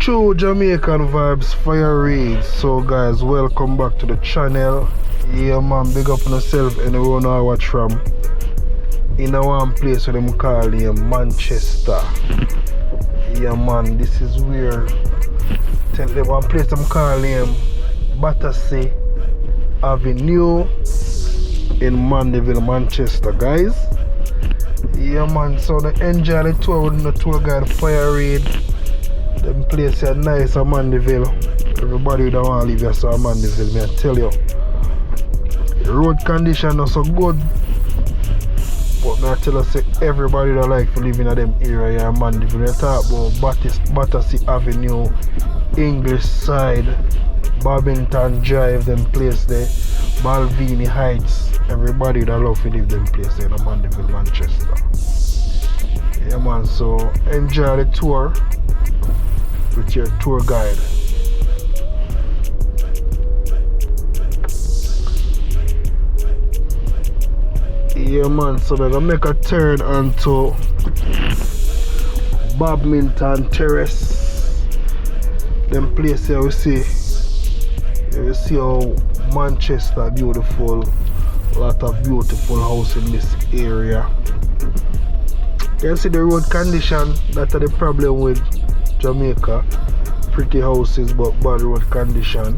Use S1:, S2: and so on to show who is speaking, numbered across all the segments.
S1: True Jamaican vibes, fire reads. So guys, welcome back to the channel. Yeah man, big up on yourself and everyone I watch from. In a one place where them call Manchester. Yeah man, this is where tell them one place them call Battersea Avenue in Mandeville, Manchester, guys. Yeah man, so enjoy the tour with the tour guide fire read. Them place are nice at Mandeville. Everybody that want to live here so at Mandeville, me I tell you. The road condition not so good. But me I tell you say everybody that like to live in them area here at Mandeville. We talk about Battersea Avenue, English side, Babington Drive, them place there, Malvini Heights. Everybody that love to live them place there in Mandeville, Manchester. Yeah man, so enjoy the tour with your tour guide. Yeah man, so we're gonna make a turn onto Badminton Terrace. Them place here we see how Manchester beautiful. A lot of beautiful house in this area. You can see the road condition. That's the problem with Jamaica. Pretty houses but bad road condition.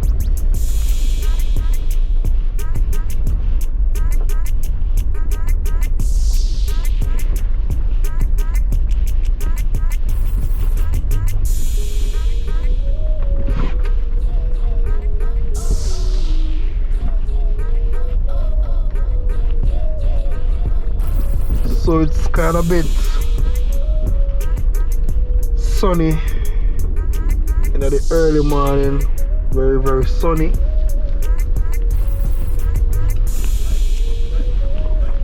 S1: So it's kind of a bit sunny in the early morning, very sunny.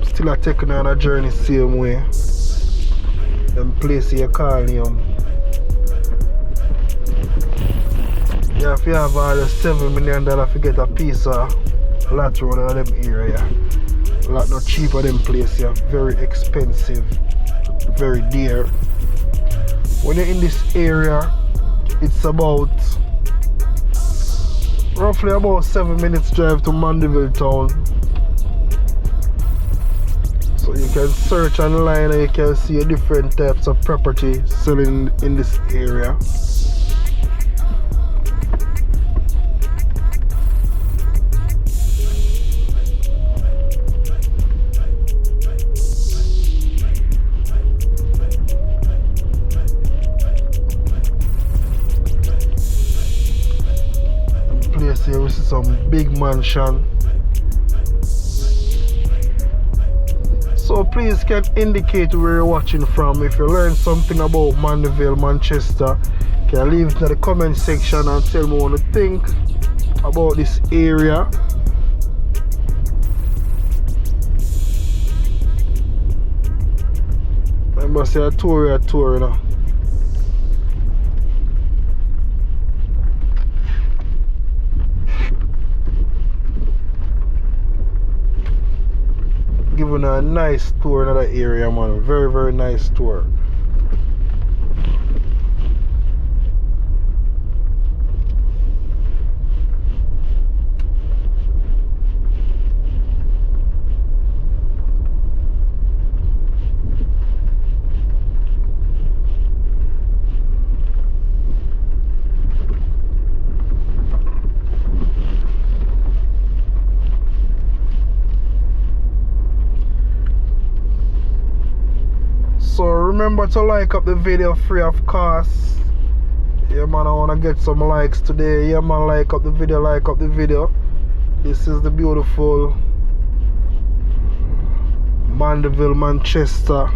S1: Still a taking on a journey same way. Them place you call You have to have all the $7 million to get a piece of lot road in them area. A lot not cheaper than place here, very expensive, very dear. When you're in this area, it's about roughly about 7 minutes drive to Mandeville town. So you can search online and you can see different types of property selling in this area. Here we see some big mansion. So please can indicate where you're watching from. If you learn something about Mandeville, Manchester, can leave it in the comment section and tell me what you think about this area. Remember say a tour, you know. Giving a nice tour in that area, man. Very nice tour. So remember to like up the video free of cost. Yeah man, I wanna get some likes today. Yeah man, like up the video. This is the beautiful Mandeville, Manchester.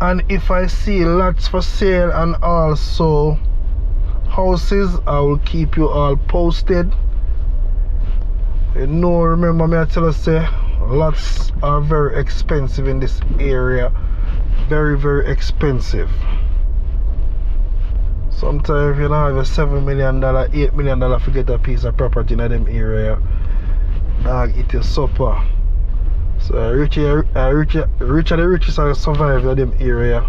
S1: And if I see lots for sale and also houses, I will keep you all posted. You know, remember me I tell you, say lots are very expensive in this area. Very, very expensive. Sometimes if you don't have a $7 million, $8 million to get a piece of property in them area, dog, it is supper. So rich are the richest are survive in them area.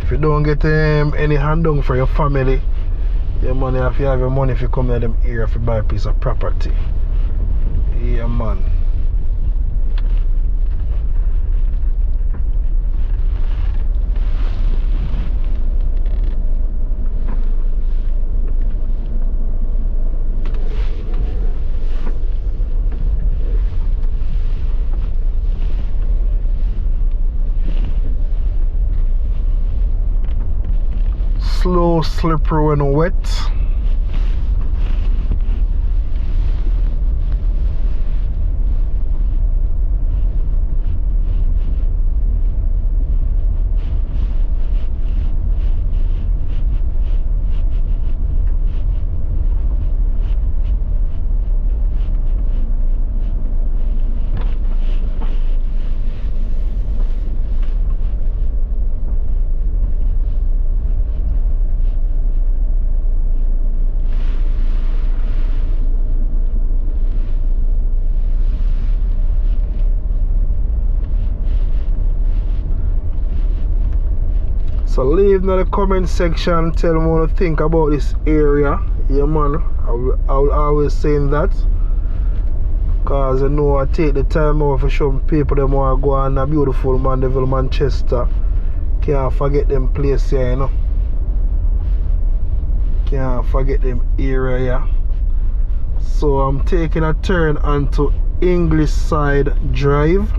S1: If you don't get any hand down for your family, your money, if you have your money, if you come in them area if you buy a piece of property. Yeah, man. Slow, slippery when wet. So leave in the comment section, tell me what you think about this area. Yeah, man, I will always saying that, cause you know I take the time out for show people them want to go on a beautiful Mandeville, Manchester. Can't forget them place here, you know. Can't forget them area, yeah. So I'm taking a turn onto English Side Drive.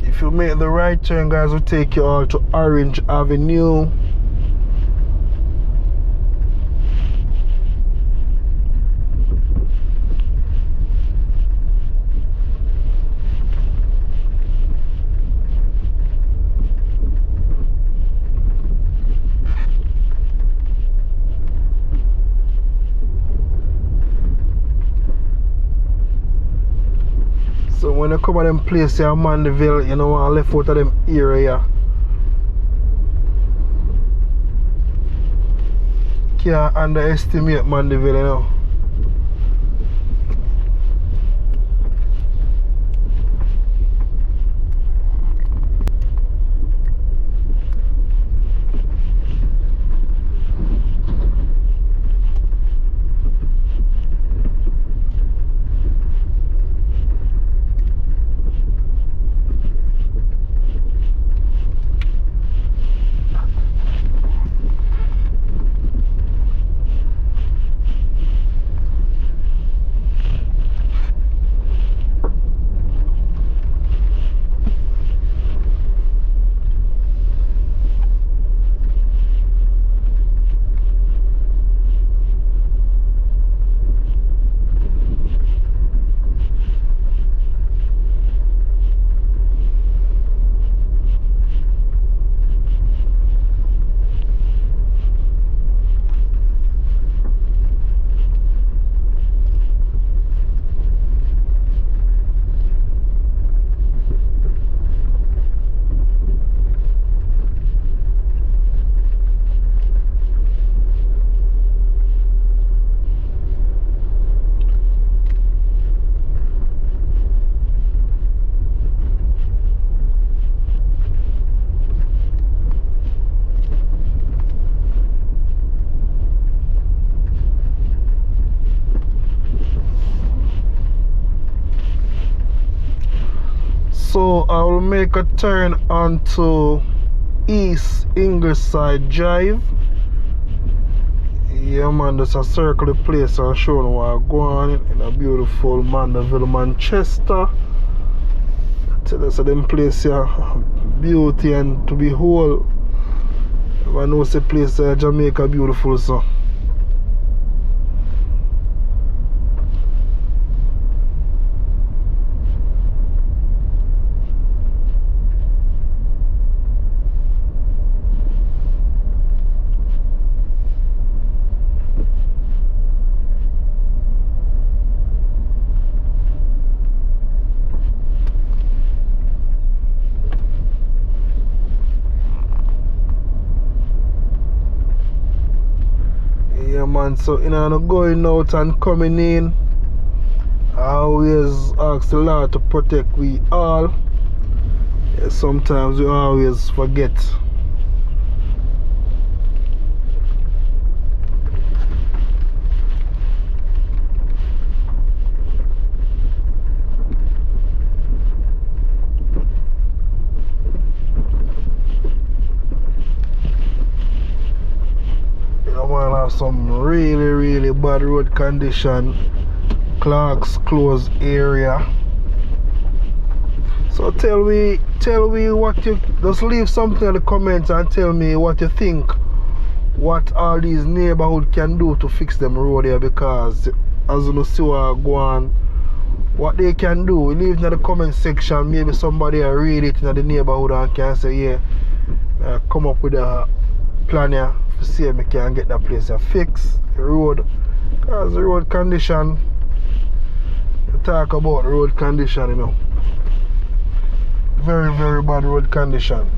S1: If you make the right turn, guys, will take you all to Orange Avenue. So when you come at them place here, Mandeville, you know, I left out of them area. Can't underestimate Mandeville, you know. So I will make a turn onto East Ingleside Drive. Yeah man, just a circle the place and show you what I'm going in a beautiful Mandeville, Manchester. Tell us them place here, beauty and to behold. I know the place Jamaica beautiful so. Yeah man, so in and going out and coming in, I always ask the Lord to protect we all. Yeah, sometimes we always forget. Have some really bad road condition. Clark's closed area. So tell me what you just leave something in the comments and tell me what you think, what all these neighborhood can do to fix them road here, because as you see what go on, what they can do, leave in the comment section. Maybe somebody will read it in the neighborhood and can say yeah, come up with a plan here to see if I can get that place a fix the road, because the road condition, you talk about the road condition, you know, very bad road condition.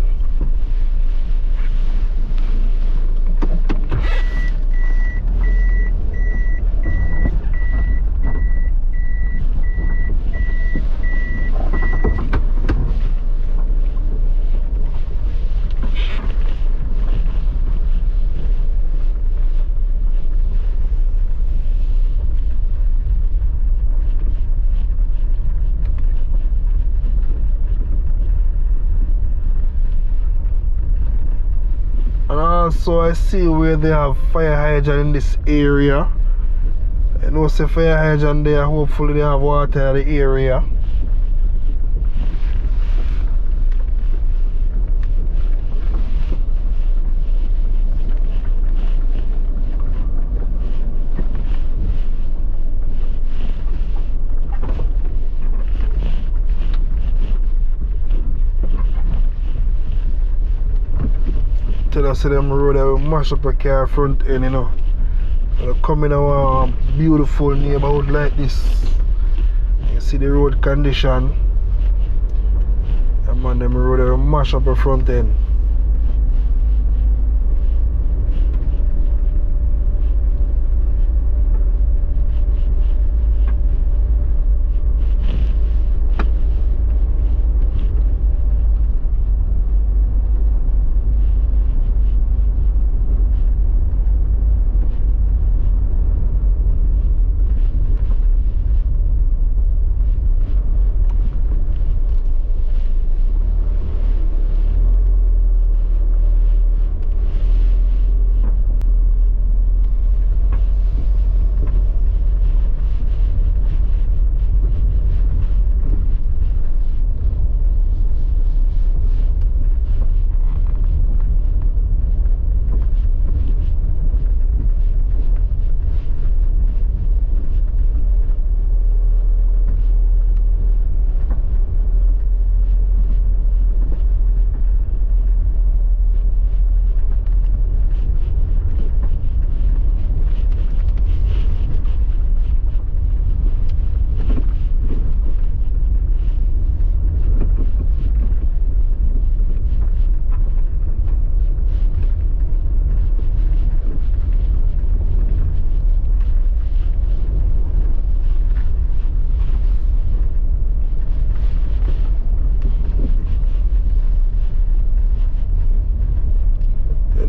S1: And also I see where they have fire hydrant in this area. I know say fire hydrant there, hopefully they have water in the area. Tell us them road that will mash up a car front end, you know. When you come in a beautiful neighborhood like this, you see the road condition, and man, them road that will mash up a front end.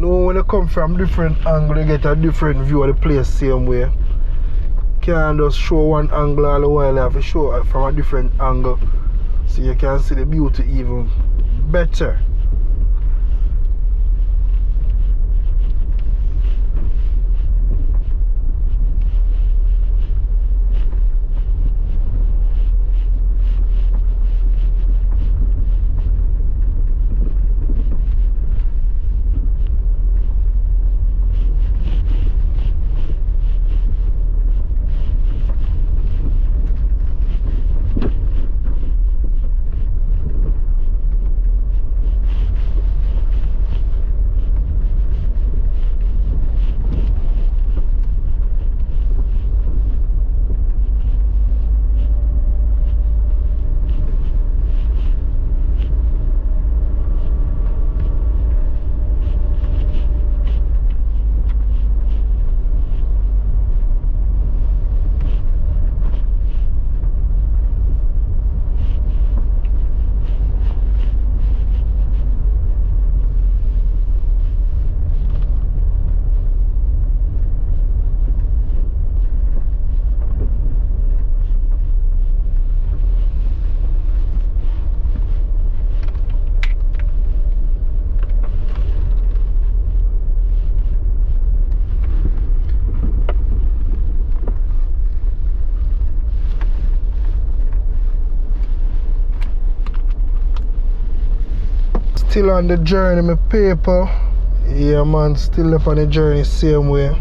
S1: When you come from different angle, you get a different view of the place same way. Can't just show one angle all the while, you have to show it from a different angle so so you can see the beauty even better. Still on the journey, my people. Yeah man, still up on the journey same way.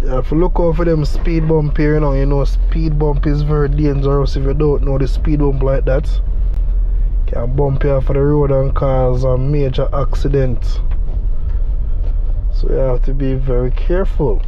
S1: If you look out for them speed bump here, you know speed bump is very dangerous. If you don't know the speed bump like that, can bump you off the road and cause a major accident. So you have to be very careful.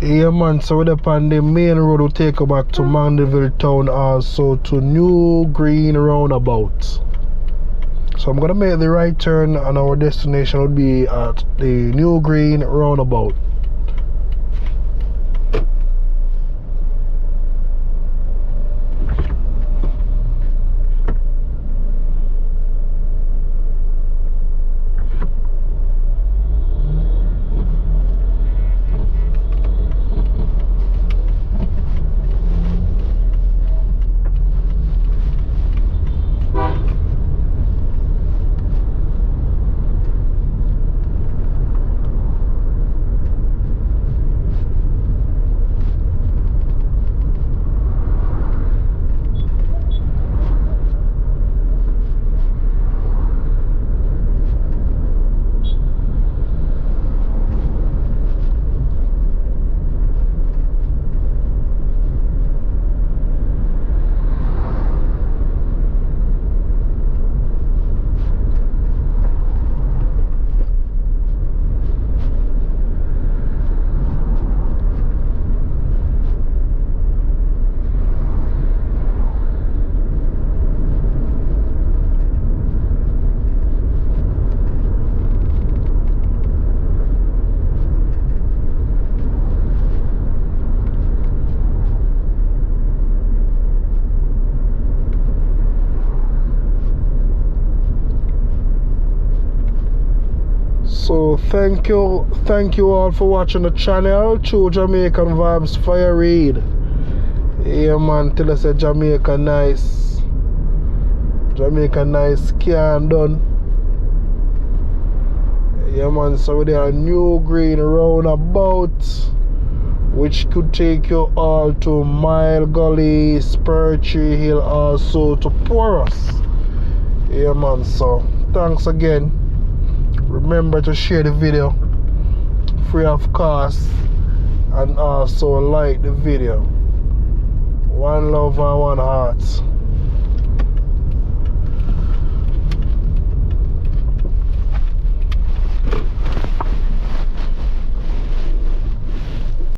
S1: Yeah man, so we're upon the main road will take you back to Mandeville town, also to New Green roundabout. So I'm gonna make the right turn and our destination would be at the New Green roundabout. So thank you all for watching the channel. True Jamaican Vibes Fire Reid. Yeah man, tell us a Jamaica nice can done. Yeah man, so we're there New Green roundabout, which could take you all to Mile Gully, Spur Tree Hill, also to Porus. Yeah man, so thanks again. Remember to share the video free of cost and also like the video. One love and one heart.